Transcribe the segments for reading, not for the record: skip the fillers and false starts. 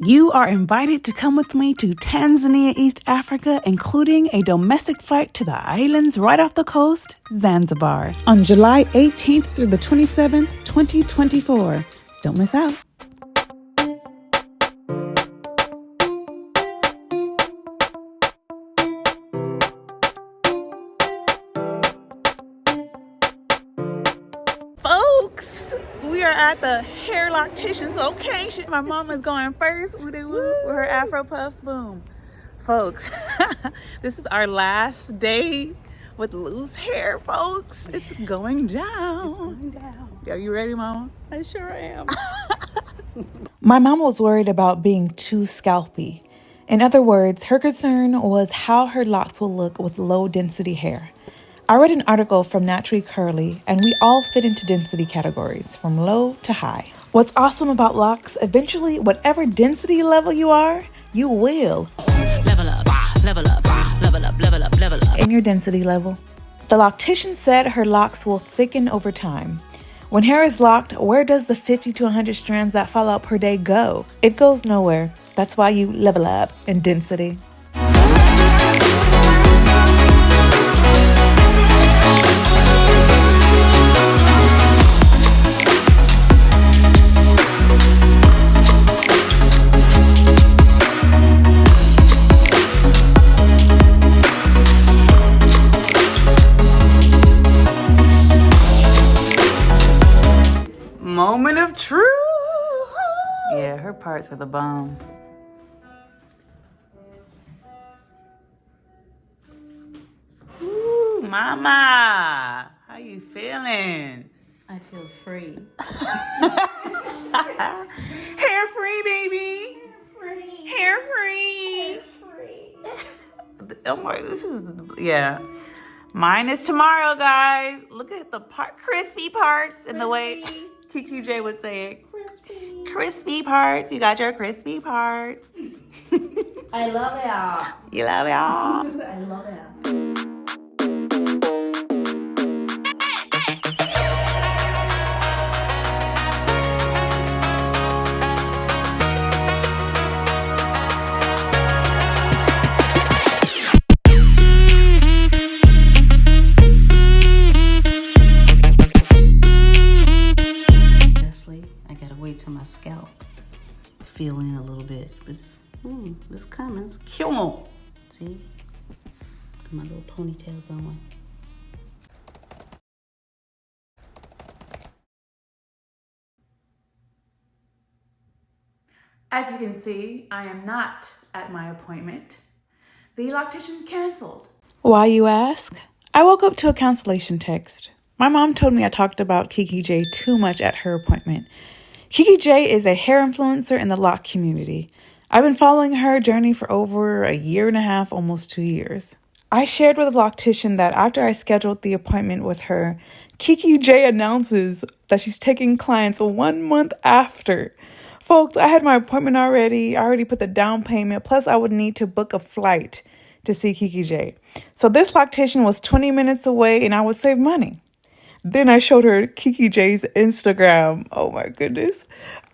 You are invited to come with me to Tanzania, East Africa, including a domestic flight to the islands right off the coast, Zanzibar, on July 18th through the 27th, 2024. Don't miss out. Folks, we are at the hair loctician's location. My mom is going first with her Afro puffs. Boom. Folks, this is our last day with loose hair, folks. It's going down. It's going down. Are you ready, Mama? I sure am. My mom was worried about being too scalpy. In other words, her concern was how her locks will look with low density hair. I read an article from Naturally Curly, and we all fit into density categories, from low to high. What's awesome about locks, eventually, whatever density level you are, you will level up, level up, level up, level up, level up in your density level. The loctician said her locks will thicken over time. When hair is locked, where does the 50 to 100 strands that fall out per day go? It goes nowhere. That's why you level up in density. Moment of truth. Yeah, her parts are the bomb. Ooh, mama, how you feeling? I feel free. Hair free, baby. Free. Hair free. Free. Don't worry, this is, yeah. Mine is tomorrow, guys. Look at the crispy parts and the way KQJ would say it. Crispy. Crispy parts. You got your crispy parts. I love it. You love y'all. I love it. To my scalp, feel in a little bit, but it's coming. It's cute. See, got my little ponytail going. As you can see, I am not at my appointment. The loctician canceled. Why, you ask? I woke up to a cancellation text. My mom told me I talked about Kiki J too much at her appointment. Kiki J is a hair influencer in the lock community. I've been following her journey for over a year and a half, almost 2 years. I shared with the loctician that after I scheduled the appointment with her, Kiki J announces that she's taking clients 1 month after. Folks, I had my appointment already. I already put the down payment. Plus, I would need to book a flight to see Kiki J. So this loctician was 20 minutes away and I would save money. Then I showed her Kiki J's Instagram. Oh my goodness.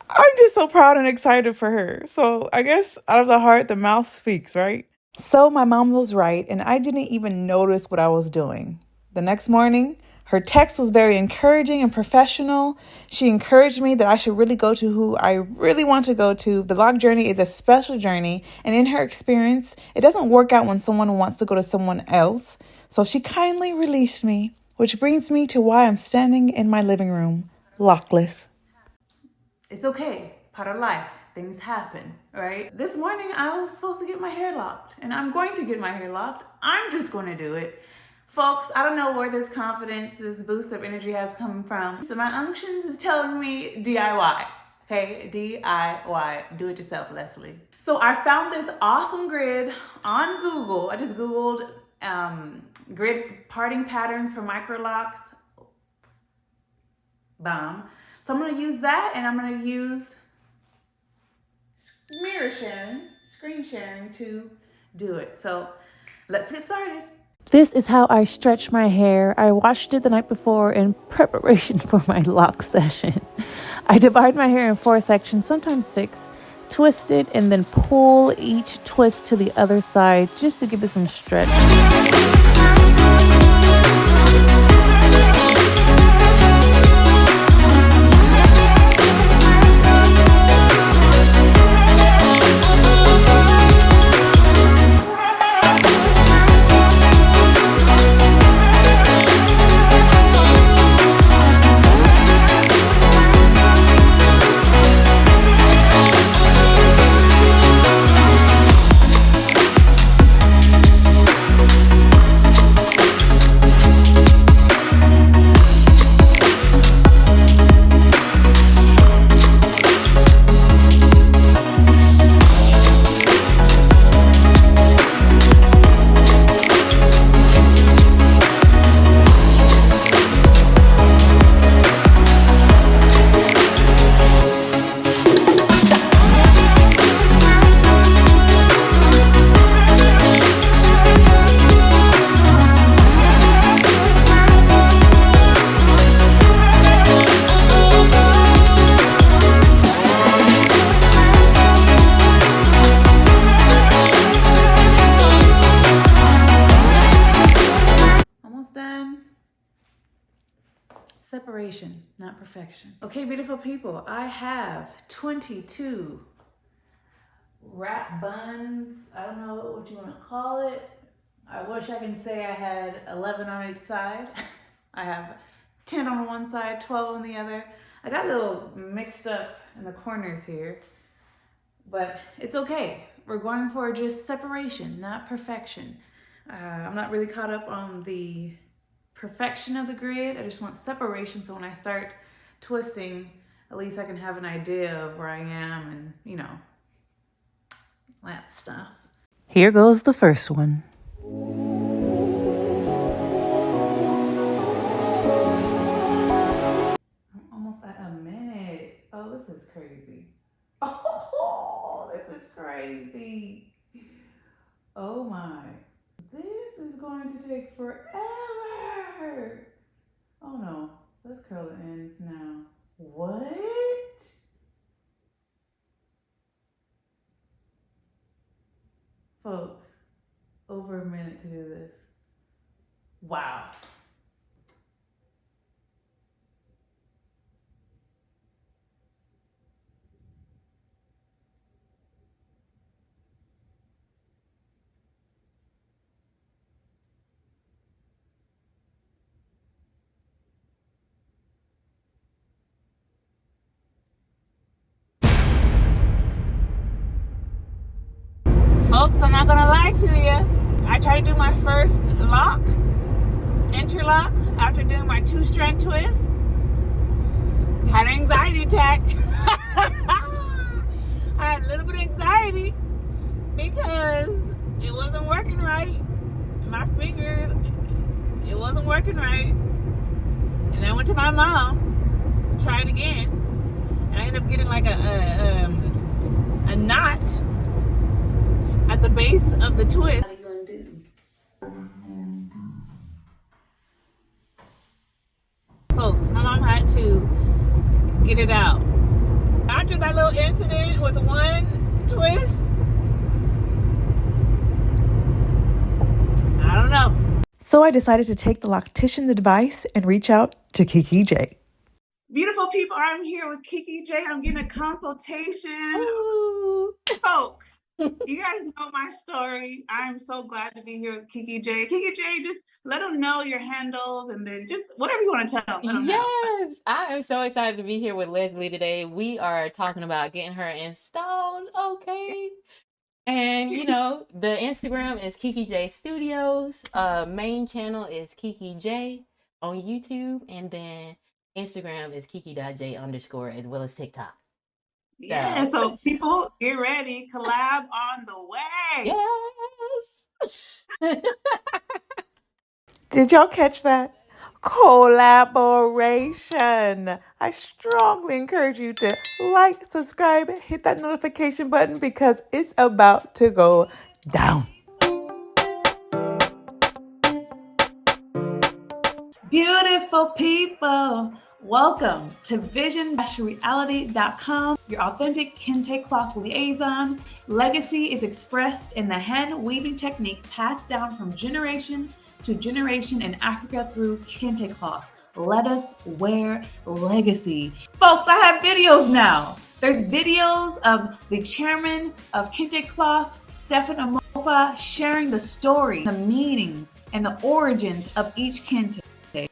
I'm just so proud and excited for her. So I guess out of the heart, the mouth speaks, right? So my mom was right, and I didn't even notice what I was doing. The next morning, her text was very encouraging and professional. She encouraged me that I should really go to who I really want to go to. The lock journey is a special journey, and in her experience, it doesn't work out when someone wants to go to someone else. So she kindly released me. Which brings me to why I'm standing in my living room, lockless. It's okay, part of life, things happen, right? This morning I was supposed to get my hair locked, and I'm going to get my hair locked. I'm just going to do it. Folks, I don't know where this confidence, this boost of energy has come from. So my unctions is telling me DIY, okay? DIY, do it yourself, Leslie. So I found this awesome grid on Google. I just Googled grid parting patterns for micro locks. Bomb. So I'm going to use that, and I'm going to use screen sharing to do it. So let's get started. This is how I stretch my hair. I washed it the night before in preparation for my lock session. I divide my hair in 4 sections, sometimes 6. twist it, and then pull each twist to the other side just to give it some stretch. Separation, not perfection. Okay, beautiful people, I have 22 wrap buns. I don't know what you want to call it. I wish I can say I had 11 on each side. I have 10 on one side, 12 on the other. I got a little mixed up in the corners here, but it's okay. We're going for just separation, not perfection. I'm not really caught up on the perfection of the grid. I just want separation, so when I start twisting, at least I can have an idea of where I am and, you know, that stuff. Here goes the first one. I'm almost at a minute. Oh, this is crazy. Oh, this is crazy. Oh my. This is going to take forever. Oh no, let's curl the ends now. What? Folks, over a minute to do this. Wow. Folks, I'm not gonna lie to you. I tried to do my first lock, interlock, after doing my 2-strand twist. Had an anxiety attack. I had a little bit of anxiety because it wasn't working right. My fingers, it wasn't working right. And I went to my mom, tried again, and I ended up getting like a knot at the base of the twist. How are you gonna do? Folks, my mom had to get it out. After that little incident with one twist, I don't know. So I decided to take the Loctician's advice and reach out to Kiki J. Beautiful people, I'm here with Kiki J. I'm getting a consultation. Ooh. Folks, you guys know my story. I'm so glad to be here with Kiki J. Kiki J, just let them know your handles and then just whatever you want to tell them. Yes, I am so excited to be here with Leslie today. We are talking about getting her installed, okay? And you know, the Instagram is Kiki J Studios. Main channel is Kiki J on YouTube, and then Instagram is Kiki.J_ as well as TikTok. Yeah, so people, get ready. Collab on the way. Yes. Did y'all catch that? Collaboration. I strongly encourage you to like, subscribe, hit that notification button because it's about to go down. Beautiful people, Welcome to vision-reality.com, your authentic Kente cloth liaison. Legacy is expressed in the hand weaving technique passed down from generation to generation in Africa through Kente cloth. Let us wear legacy. Folks, I have videos now. There's videos of the chairman of Kente Cloth, Stephen Amofa, sharing the story, the meanings, and the origins of each Kente.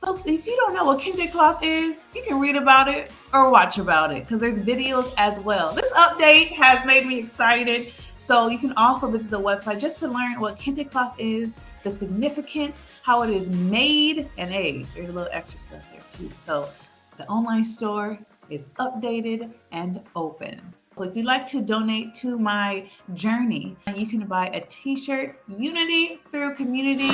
Folks, if you don't know what Kente Cloth is, you can read about it or watch about it because there's videos as well. This update has made me excited. So you can also visit the website just to learn what Kente Cloth is, the significance, how it is made, and hey, there's a little extra stuff there too. So the online store is updated and open. So if you'd like to donate to my journey, you can buy a t-shirt, Unity Through Community.